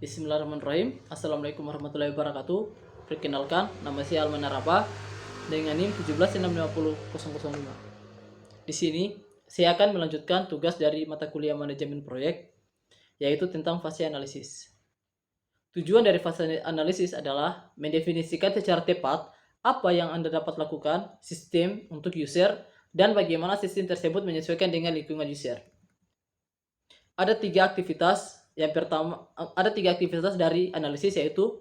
Bismillahirrahmanirrahim. Assalamualaikum warahmatullahi wabarakatuh. Perkenalkan, nama saya Alman Araba dengan NIM 1765005. Di sini, saya akan melanjutkan tugas dari mata kuliah manajemen proyek, yaitu tentang fase analisis. Tujuan dari fase analisis adalah mendefinisikan secara tepat apa yang Anda dapat lakukan, sistem untuk user, dan bagaimana sistem tersebut menyesuaikan dengan lingkungan user. Ada tiga aktivitas. Yang pertama, ada tiga aktivitas dari analisis, yaitu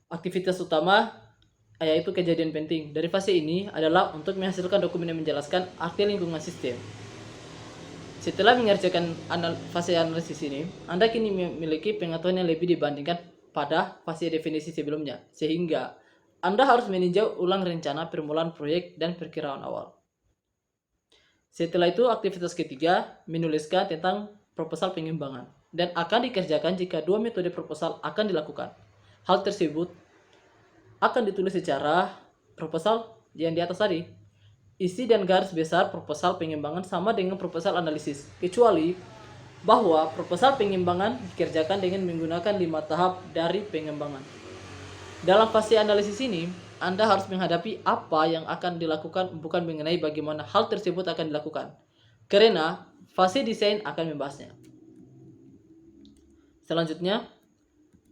aktivitas utama yaitu kejadian penting. Dari fase ini adalah untuk menghasilkan dokumen yang menjelaskan arti lingkungan sistem. Setelah mengerjakan fase analisis ini, Anda kini memiliki pengetahuan yang lebih dibandingkan pada fase definisi sebelumnya, sehingga Anda harus meninjau ulang rencana permulaan proyek dan perkiraan awal. Setelah itu, aktivitas ketiga menuliskan tentang proposal pengembangan dan akan dikerjakan jika dua metode proposal akan dilakukan. Hal tersebut akan ditulis secara proposal yang di atas tadi. Isi dan garis besar proposal pengembangan sama dengan proposal analisis, kecuali bahwa proposal pengembangan dikerjakan dengan menggunakan 5 tahap dari pengembangan. Dalam fase analisis ini, Anda harus menghadapi apa yang akan dilakukan, bukan mengenai bagaimana hal tersebut akan dilakukan, karena fase desain akan membahasnya. Selanjutnya,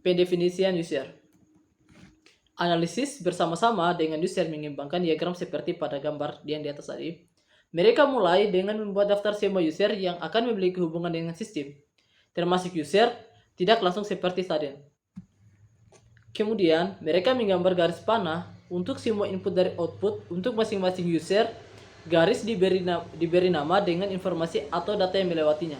pendefinisian user. Analisis bersama-sama dengan user mengembangkan diagram seperti pada gambar yang di atas tadi. Mereka mulai dengan membuat daftar semua user yang akan memiliki hubungan dengan sistem, termasuk user tidak langsung seperti tadi. Kemudian, mereka menggambar garis panah untuk semua input dari output untuk masing-masing user. Garis diberi nama dengan informasi atau data yang melewatinya.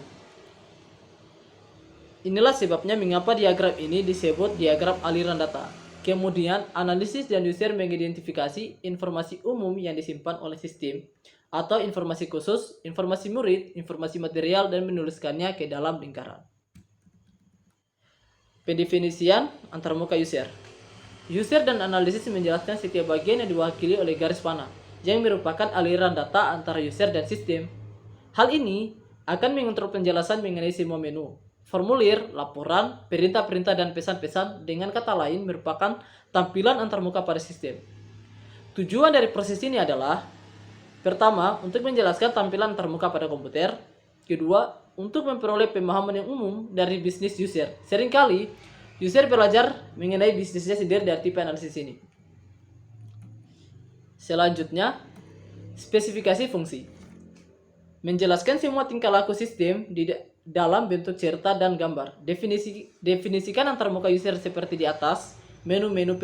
Inilah sebabnya mengapa diagram ini disebut diagram aliran data. Kemudian, analisis dan user mengidentifikasi informasi umum yang disimpan oleh sistem atau informasi khusus, informasi murid, informasi material, dan menuliskannya ke dalam lingkaran. Pendefinisian antarmuka user. User dan analisis menjelaskan setiap bagian yang diwakili oleh garis panah, yang merupakan aliran data antara user dan sistem. Hal ini akan mengontrol penjelasan mengenai semua menu, formulir, laporan, perintah-perintah, dan pesan-pesan. Dengan kata lain, merupakan tampilan antarmuka pada sistem. Tujuan dari proses ini adalah: pertama, untuk menjelaskan tampilan antarmuka pada komputer. Kedua, untuk memperoleh pemahaman yang umum dari bisnis user. Seringkali, user belajar mengenai bisnisnya sendiri dari tipe analisis ini. Selanjutnya, spesifikasi fungsi. Menjelaskan semua tingkah laku sistem di dalam bentuk cerita dan gambar. Definisikan antarmuka user seperti di atas: menu-menu,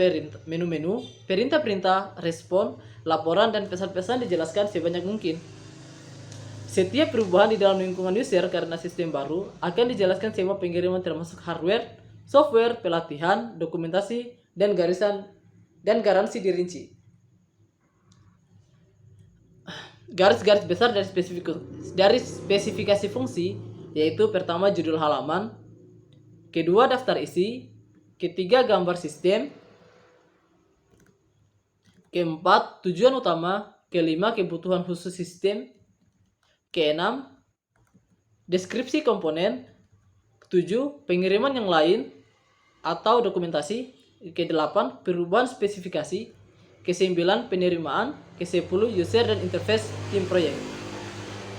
perintah-perintah, respon, laporan, dan pesan-pesan dijelaskan sebanyak mungkin. Setiap perubahan di dalam lingkungan user karena sistem baru akan dijelaskan semua pengiriman termasuk hardware, software, pelatihan, dokumentasi, dan garansi dirinci. Garis-garis besar dari spesifikasi fungsi, yaitu pertama judul halaman, kedua daftar isi, ketiga gambar sistem, keempat tujuan utama, kelima kebutuhan khusus sistem, keenam deskripsi komponen, ketujuh pengiriman yang lain atau dokumentasi, ke-8 perubahan spesifikasi, ke-9 penerimaan, ke-10 user dan interface tim proyek,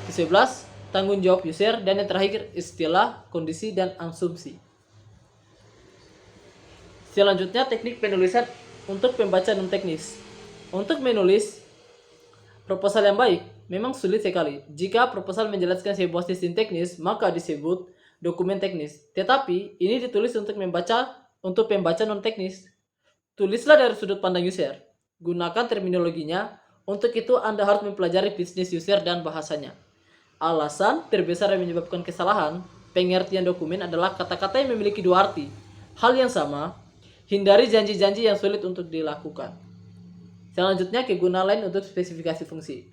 ke-11 tanggung jawab user, dan yang terakhir istilah, kondisi, dan asumsi. Selanjutnya, teknik penulisan untuk pembaca non teknis. Untuk menulis proposal yang baik memang sulit sekali. Jika proposal menjelaskan sebuah sistem teknis, maka disebut dokumen teknis. Tetapi ini ditulis untuk pembaca non teknis. Tulislah dari sudut pandang user. Gunakan terminologinya. Untuk itu Anda harus mempelajari bisnis user dan bahasanya. Alasan terbesar yang menyebabkan kesalahan pengertian dokumen adalah kata-kata yang memiliki dua arti hal yang sama. Hindari janji-janji yang sulit untuk dilakukan. Selanjutnya, kegunaan lain untuk spesifikasi fungsi.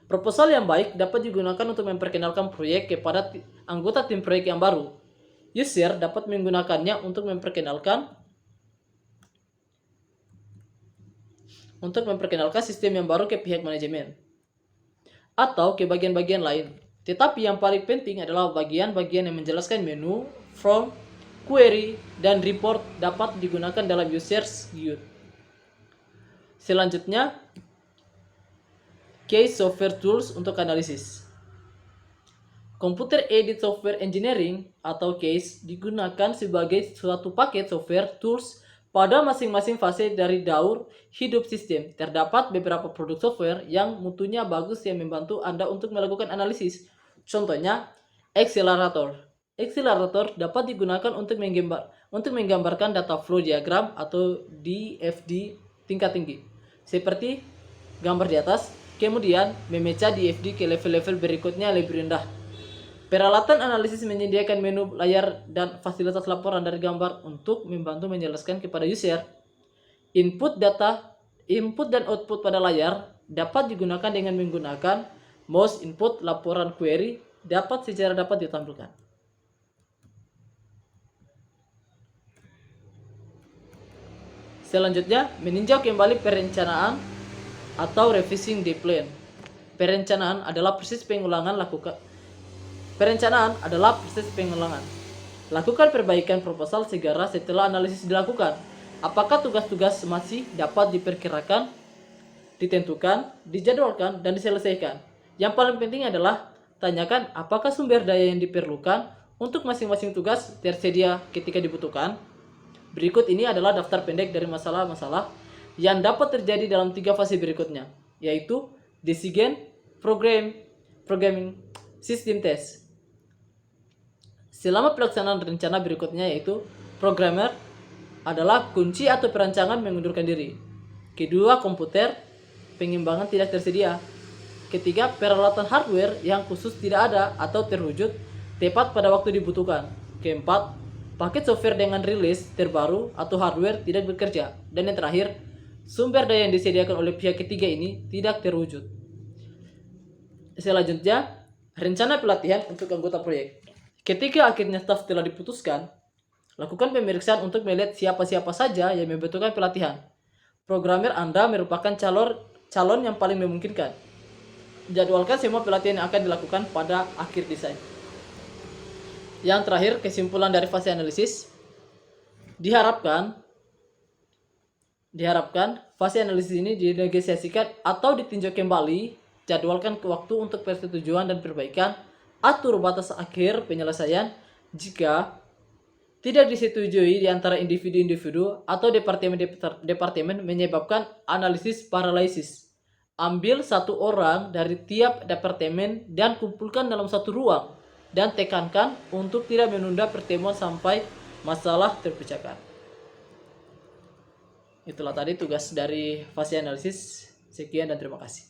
Proposal yang baik dapat digunakan untuk memperkenalkan proyek kepada anggota tim proyek yang baru. User dapat menggunakannya untuk memperkenalkan sistem yang baru ke pihak manajemen atau ke bagian-bagian lain. Tetapi yang paling penting adalah bagian-bagian yang menjelaskan menu, form, query, dan report dapat digunakan dalam users guide. Selanjutnya, case software tools untuk analisis. Computer Aided Software Engineering atau CASE digunakan sebagai suatu paket software tools pada masing-masing fase dari daur hidup sistem. Terdapat beberapa produk software yang mutunya bagus yang membantu Anda untuk melakukan analisis. Contohnya, Accelerator. Accelerator dapat digunakan untuk menggambarkan data flow diagram atau DFD tingkat tinggi, seperti gambar di atas, kemudian memecah DFD ke level-level berikutnya lebih rendah. Peralatan analisis menyediakan menu layar dan fasilitas laporan dari gambar untuk membantu menjelaskan kepada user. Input dan output pada layar dapat digunakan dengan menggunakan mouse. Input laporan query dapat ditampilkan. Selanjutnya, meninjau kembali perencanaan atau revising the plan. Perencanaan adalah proses pengulangan. Lakukan perbaikan proposal segera setelah analisis dilakukan. Apakah tugas-tugas masih dapat diperkirakan, ditentukan, dijadwalkan, dan diselesaikan? Yang paling penting adalah tanyakan apakah sumber daya yang diperlukan untuk masing-masing tugas tersedia ketika dibutuhkan. Berikut ini adalah daftar pendek dari masalah-masalah yang dapat terjadi dalam 3 fase berikutnya, yaitu design, programming, system test. Selama pelaksanaan rencana berikutnya, yaitu programmer adalah kunci atau perancangan mengundurkan diri. Kedua, komputer, pengimbangan tidak tersedia. Ketiga, peralatan hardware yang khusus tidak ada atau terwujud tepat pada waktu dibutuhkan. Keempat, paket software dengan rilis terbaru atau hardware tidak bekerja. Dan yang terakhir, sumber daya yang disediakan oleh pihak ketiga ini tidak terwujud. Selanjutnya, rencana pelatihan untuk anggota proyek. Ketika akhirnya staf telah diputuskan, lakukan pemeriksaan untuk melihat siapa-siapa saja yang membutuhkan pelatihan. Programmer Anda merupakan calon yang paling memungkinkan. Jadwalkan semua pelatihan yang akan dilakukan pada akhir desain. Yang terakhir, kesimpulan dari fase analisis. Diharapkan fase analisis ini dinegosiasikan atau ditinjau kembali. Jadwalkan waktu untuk persetujuan dan perbaikan. Atur batas akhir penyelesaian jika tidak disetujui di antara individu-individu atau departemen menyebabkan analisis paralisis. Ambil satu orang dari tiap departemen dan kumpulkan dalam satu ruang dan tekankan untuk tidak menunda pertemuan sampai masalah terpecahkan. Itulah tadi tugas dari fase analisis. Sekian dan terima kasih.